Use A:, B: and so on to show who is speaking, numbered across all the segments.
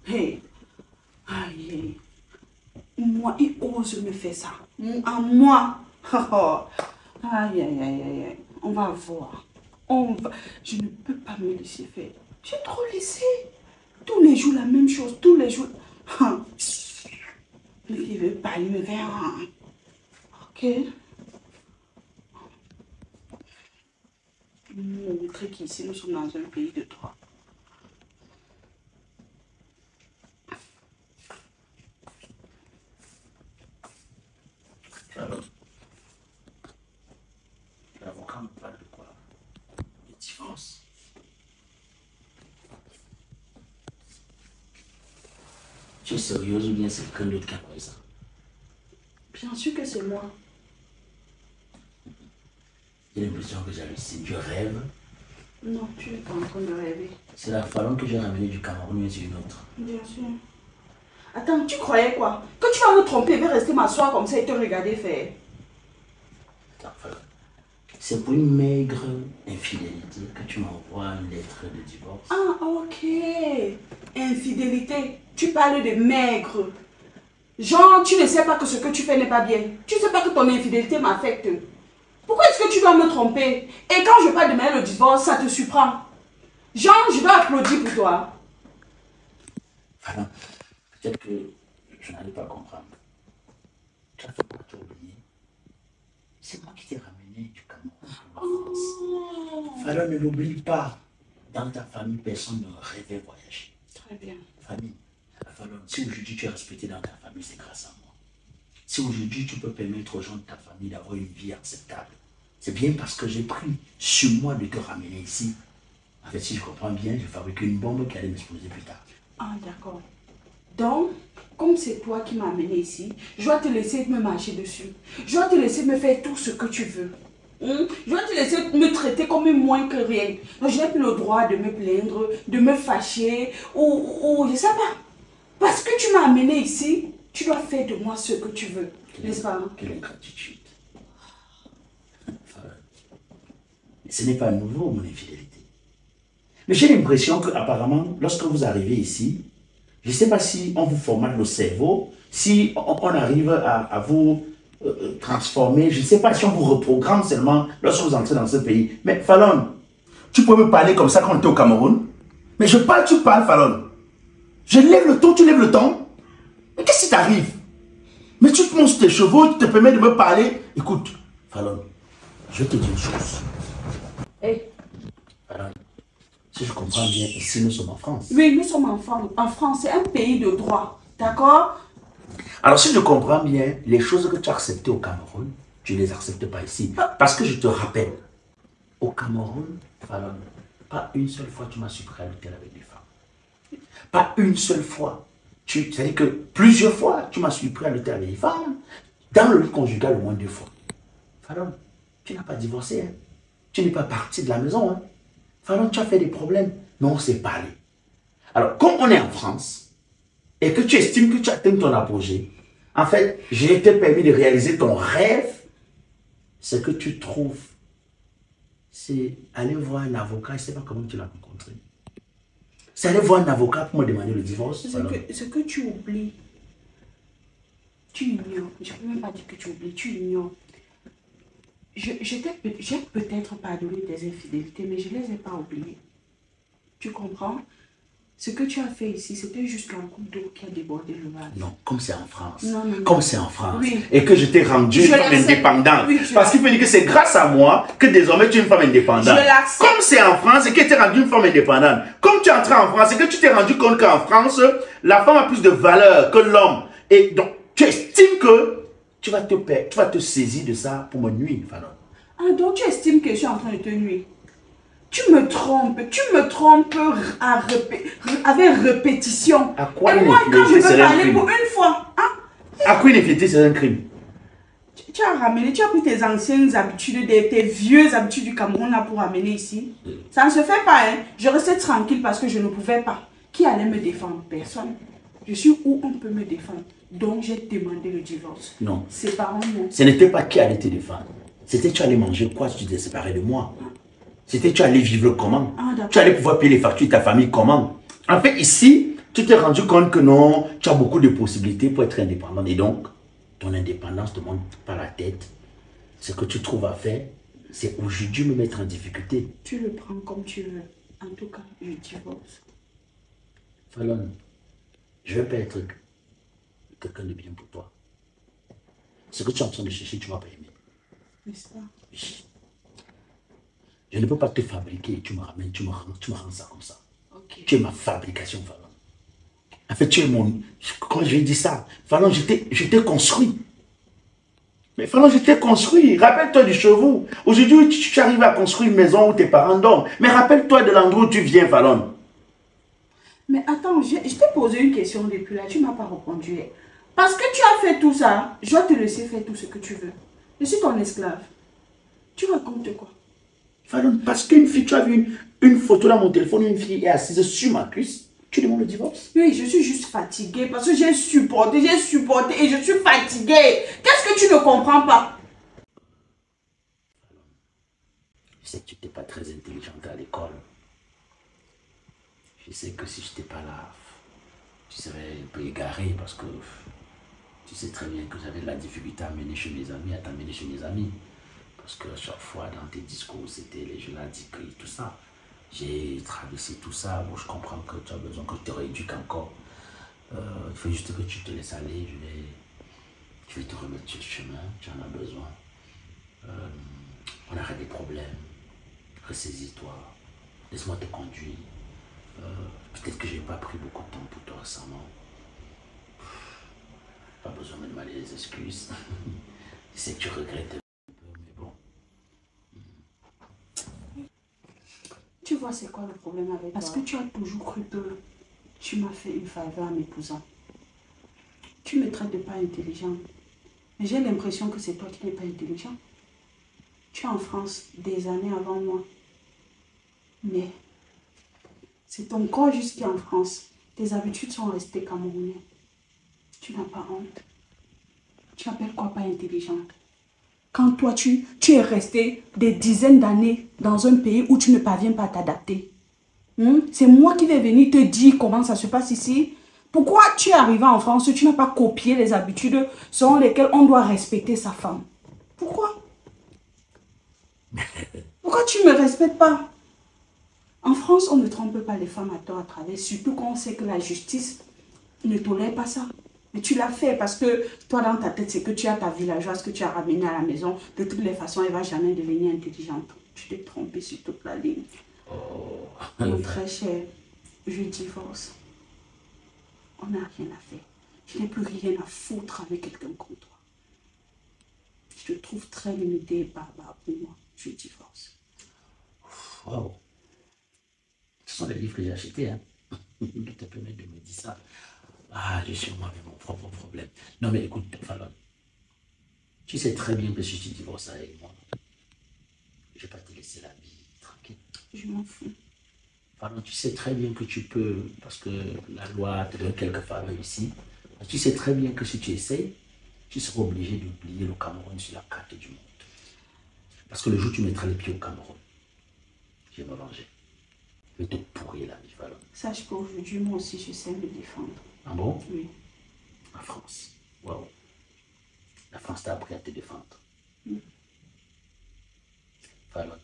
A: Hey. Aïe. Moi, il ose me faire ça. À moi. Aïe, aïe, aïe, aïe. On va voir. Je ne peux pas me laisser faire. J'ai trop laissé. Tous les jours la même chose. Tous les jours. Il veut pas, il me verra. Ok. Montrer qu'ici, nous sommes dans un pays de droit.
B: Alors, l'avocat me parle de quoi? Le divorce. Tu es sérieuse ou bien c'est quelqu'un d'autre qui a fait ça?
A: Bien sûr que c'est moi.
B: J'ai l'impression que j'hallucine. Je rêve.
A: Non, tu es pas en train de rêver.
B: C'est la Fallon que j'ai ramenée du Cameroun, mais c'est une autre.
A: Bien sûr. Attends, tu croyais quoi? Que tu vas me tromper et vais rester m'asseoir comme ça et te regarder faire?
B: Attends, Fallon. C'est pour une maigre infidélité que tu m'envoies une lettre de divorce.
A: Ah, ok. Infidélité. Tu parles de maigre. Genre, tu ne sais pas que ce que tu fais n'est pas bien. Tu ne sais pas que ton infidélité m'affecte. Pourquoi est-ce que tu dois me tromper? Et quand je parle de demander le divorce, ça te surprend. Genre, je dois applaudir pour toi.
B: Fallon, peut-être que je n'allais pas comprendre. Tu as fait pour t'oublier. C'est moi qui t'ai ramené du Cameroun pour la France. Fallon, ne l'oublie pas. Dans ta famille, personne ne rêvait voyager.
A: Très bien.
B: Famille, Fallon, si aujourd'hui tu es respecté dans ta famille, c'est grâce à moi. Si aujourd'hui tu peux permettre aux gens de ta famille d'avoir une vie acceptable, c'est bien parce que j'ai pris sur moi de te ramener ici. En fait, si je comprends bien, j'ai fabriqué une bombe qui allait m'exploser plus tard.
A: Ah, d'accord. Donc, comme c'est toi qui m'as amené ici, je dois te laisser me marcher dessus. Je dois te laisser me faire tout ce que tu veux. Je dois te laisser me traiter comme moins que rien. Donc, je n'ai plus le droit de me plaindre, de me fâcher, ou je ne sais pas. Parce que tu m'as amené ici, tu dois faire de moi ce que tu veux. N'est-ce pas?
B: Quelle ingratitude. Ce n'est pas nouveau, mon infidélité. Mais j'ai l'impression qu'apparemment, lorsque vous arrivez ici, je ne sais pas si on vous formate le cerveau, si on arrive à vous transformer, je ne sais pas si on vous reprogramme seulement lorsque vous entrez dans ce pays. Mais Fallon, tu peux me parler comme ça quand tu es au Cameroun? Mais je parle, tu parles, Fallon. Je lève le ton, tu lèves le ton. Mais qu'est-ce qui t'arrive? Mais tu te montes sur tes chevaux, tu te permets de me parler. Écoute, Fallon, je vais te dire une chose.
A: Hey.
B: Fallon, si je comprends bien, ici nous sommes en France.
A: Oui, nous sommes en France, c'est un pays de droit. D'accord?
B: Alors si je comprends bien, les choses que tu as acceptées au Cameroun, tu ne les acceptes pas ici. Parce que je te rappelle, au Cameroun, Fallon, pas une seule fois tu m'as surpris à l'hôtel avec des femmes. Pas une seule fois. C'est-à-dire que plusieurs fois, tu m'as surpris à l'hôtel avec des femmes. Dans le lit conjugal, au moins 2 fois. Fallon, tu n'as pas divorcé. Hein? Tu n'es pas parti de la maison. Hein? Fallon, tu as fait des problèmes. Mais on s'est parlé. Alors, comme on est en France, et que tu estimes que tu atteins ton apogée, en fait, j'ai été permis de réaliser ton rêve. Ce que tu trouves, c'est aller voir un avocat. Je ne sais pas comment tu l'as rencontré. C'est aller voir un avocat pour me demander le divorce.
A: Ce que tu oublies, tu ignores. Je ne peux même pas dire que tu oublies, tu ignores. J'ai peut-être pardonné tes infidélités, mais je ne les ai pas oubliées. Tu comprends? Ce que tu as fait ici, c'était juste un coup d'eau qui a débordé le vase.
B: Non, comme c'est en France.
A: Non, non, non.
B: Comme c'est en France.
A: Oui.
B: Et que je t'ai rendu une femme indépendante. Oui, parce qu'il faut dire que c'est grâce à moi que désormais tu es une femme indépendante.
A: Je l'accepte.
B: Comme c'est en France et que tu t'es rendu une femme indépendante. Comme tu es entré en France et que tu t'es rendu compte qu'en France, la femme a plus de valeur que l'homme. Et donc, tu estimes que tu vas te saisir de ça pour me nuire, Fallon.
A: Ah, donc tu estimes que je suis en train de te nuire? Tu me trompes avec répétition.
B: À quoi
A: et
B: une
A: moi, quand je
B: infidélité
A: veux
B: serait un
A: parler
B: crime?
A: pour une fois, hein?
B: À quoi une infidélité c'est un crime?
A: Tu as ramené, tu as pris tes anciennes habitudes, tes vieux habitudes du Cameroun là pour ramener ici. Ça ne se fait pas, hein. Je restais tranquille parce que je ne pouvais pas. Qui allait me défendre? Personne. Je suis où on peut me défendre. Donc j'ai demandé le divorce.
B: Non.
A: Séparons-nous.
B: Ce n'était pas qui allait te défendre. C'était tu allais manger quoi si tu t'es séparé de moi. C'était tu allais vivre comment. Tu allais pouvoir payer les factures de ta famille comment. En fait, ici, tu t'es rendu compte que non, tu as beaucoup de possibilités pour être indépendant. Et donc, ton indépendance ne te monte pas la tête. Ce que tu trouves à faire, c'est aujourd'hui me mettre en difficulté.
A: Tu le prends comme tu veux. En tout cas, je divorce.
B: Fallon, je ne vais pas être quelqu'un de bien pour toi. Ce que tu es en train de chercher, tu ne vas pas aimer.
A: N'est-ce pas?
B: Oui. Je ne peux pas te fabriquer et tu me ramènes, tu me rends ça comme ça.
A: Okay.
B: Tu es ma fabrication, Fallon. En fait, tu es mon... Quand je dis ça, Fallon, je t'ai construit. Mais Fallon, je t'ai construit. Rappelle-toi du chevaux. Aujourd'hui, tu arrives à construire une maison où tes parents dorment. Mais rappelle-toi de l'endroit où tu viens, Fallon.
A: Mais attends, je t'ai posé une question depuis là, tu ne m'as pas répondu. Parce que tu as fait tout ça, je dois te laisser faire tout ce que tu veux. Je suis ton esclave. Tu racontes quoi?
B: Fallon, parce qu'une fille, tu as vu une photo dans mon téléphone, une fille est assise sur ma cuisse, tu demandes le divorce?
A: Oui, je suis juste fatiguée parce que j'ai supporté et je suis fatiguée. Qu'est-ce que tu ne comprends pas?
B: Je sais que tu n'étais pas très intelligente à l'école. Je sais que si je n'étais pas là, tu serais un peu égaré parce que tu sais très bien que j'avais de la difficulté à t'amener chez mes amis. Parce que chaque fois dans tes discours, c'était les jeux radicaux et tout ça. J'ai traversé tout ça. Bon, je comprends que tu as besoin que je te rééduque encore. Il faut juste que tu te laisses aller. Je vais te remettre sur le chemin. Tu en as besoin. On arrête des problèmes. Ressaisis-toi. Laisse-moi te conduire. Peut-être que je n'ai pas pris beaucoup de temps pour toi récemment. Pas besoin de me demander des excuses. Je sais que tu regrettes un peu, mais bon.
A: Tu vois, c'est quoi le problème avec toi? Parce que tu as toujours cru que tu m'as fait une faveur en m'épousant. Tu me traites de pas intelligente. Mais j'ai l'impression que c'est toi qui n'es pas intelligent. Tu es en France des années avant moi. Mais c'est ton corps juste qui est en France. Tes habitudes sont restées camerounaises. Tu n'as pas honte. Tu appelles quoi pas intelligente? Quand toi, tu es resté des dizaines d'années dans un pays où tu ne parviens pas à t'adapter. C'est moi qui vais venir te dire comment ça se passe ici. Pourquoi tu es arrivé en France, tu n'as pas copié les habitudes selon lesquelles on doit respecter sa femme? Pourquoi? Pourquoi tu ne me respectes pas? En France, on ne trompe pas les femmes à tort à travers, surtout quand on sait que la justice ne tolère pas ça. Mais tu l'as fait parce que toi, dans ta tête, c'est que tu as ta villageoise que tu as ramenée à la maison. De toutes les façons, elle ne va jamais devenir intelligente. Tu t'es trompé sur toute la ligne. Oh, très cher, je divorce. On n'a rien à faire. Je n'ai plus rien à foutre avec quelqu'un comme toi. Je te trouve très limité et barbare pour moi. Je divorce.
B: Wow. Ce sont les livres que j'ai achetés, hein. Qui te permettent de me dire ça. Ah, je suis moi-même mon propre problème. Non, mais écoute, Fallon, tu sais très bien que si tu divorces avec moi, je ne vais pas te laisser la vie tranquille.
A: Je m'en fous.
B: Fallon, tu sais très bien que tu peux, parce que la loi te donne quelques faveurs ici, tu sais très bien que si tu essayes, tu seras obligé d'oublier le Cameroun sur la carte du monde. Parce que le jour où tu mettras les pieds au Cameroun, je vais me venger. Je vais te pourrir la vie, Fallon.
A: Sache qu'aujourd'hui, moi aussi, je sais me défendre.
B: Ah bon?
A: Oui.
B: La France. Waouh. La France t'a appris à te défendre. Fallon,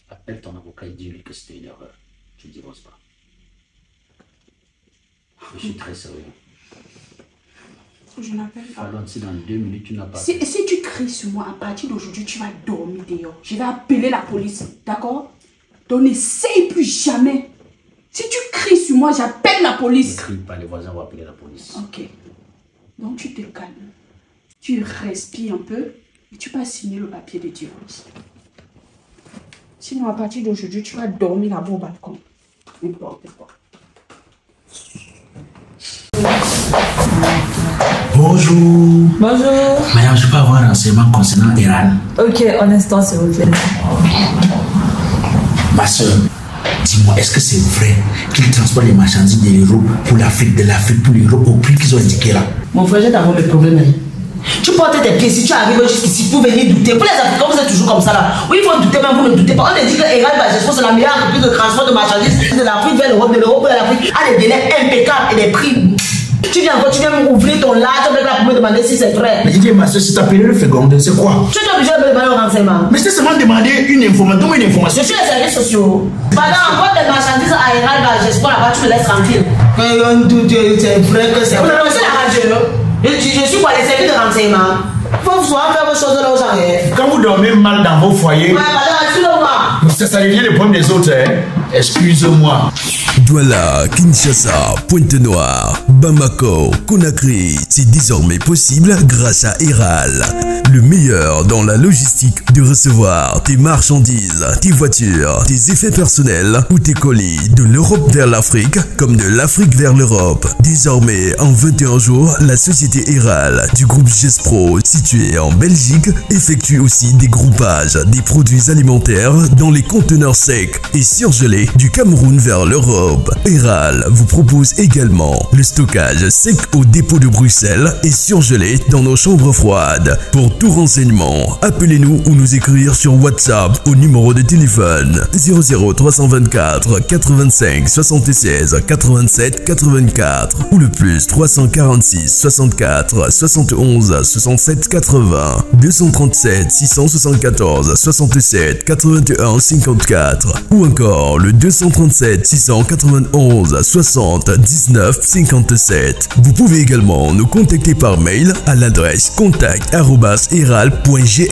B: appelle ton avocat et dis-lui que c'était une erreur. Tu ne divorces pas. Je suis très sérieux.
A: Je n'appelle pas.
B: Fallon, si dans 2 minutes tu n'as pas...
A: Si tu cries sur moi, à partir d'aujourd'hui, tu vas dormir dehors. Je vais appeler la police, d'accord? Donc n'essaye plus jamais. Si tu cries sur moi, j'appelle la police.
B: Ne crie pas, les voisins vont appeler la police.
A: Ok. Donc tu te calmes. Tu respires un peu et tu vas signer le papier de divorce. Sinon, à partir d'aujourd'hui, tu vas dormir là-bas au balcon. N'importe quoi.
B: Bonjour.
C: Bonjour.
B: Madame, je peux avoir un renseignement concernant Iran?
C: Ok, un instant, s'il vous plaît.
B: Ma soeur, dis-moi, est-ce que c'est vrai qu'ils transportent les marchandises de l'Europe pour l'Afrique, de l'Afrique pour l'Europe au prix qu'ils ont indiqué là?
C: Mon frère, j'ai d'abord mes problèmes.
D: Tu portes tes pieds, si tu arrives jusqu'ici pour venir douter. Pour les Africains, vous êtes toujours comme ça là. Oui, il faut douter, mais vous ne doutez pas. On te dit que Eral Bagesco, c'est la meilleure entreprise de transport de marchandises de l'Afrique vers l'Europe, de l'Europe vers l'Afrique, à des délais impeccables et des prix. Tu viens ouvrir ton large avec la pour me demander si c'est vrai.
B: Mais dis, ma soeur, si tu as payé le fécond, c'est quoi?
D: Tu es obligé de me demander au renseignement.
B: Mais c'est seulement demander une information.
D: Je suis les services sociaux. Pendant encore des marchandises à Eral Bagesco, là-bas, tu me laisses tranquille. C'est vrai que c'est vrai. C'est la radio. Je suis quoi, les services de renseignement. Il faut souvent faire vos choses là où j'arrive.
B: Quand vous dormez mal dans vos foyers, ça devient le problème des autres. Hein? Excuse-moi.
E: Douala, Kinshasa, Pointe-Noire, Bamako, Conakry, c'est désormais possible grâce à Eral. Le meilleur dans la logistique de recevoir tes marchandises, tes voitures, tes effets personnels ou tes colis de l'Europe vers l'Afrique comme de l'Afrique vers l'Europe. Désormais, en 21 jours, la société Eral du groupe Gespro, située en Belgique, effectue aussi des groupages des produits alimentaires dans les conteneurs secs et surgelés du Cameroun vers l'Europe. Eral vous propose également le stockage sec au dépôt de Bruxelles et surgelé dans nos chambres froides. Pour tout renseignement, appelez-nous ou nous écrire sur WhatsApp au numéro de téléphone 00 324 85 76 87 84 ou le plus 346 64 71 67 80 237 674 67 81 54 ou encore le 237 691 60 19 57. Vous pouvez également nous contacter par mail à l'adresse contact@eral.gr.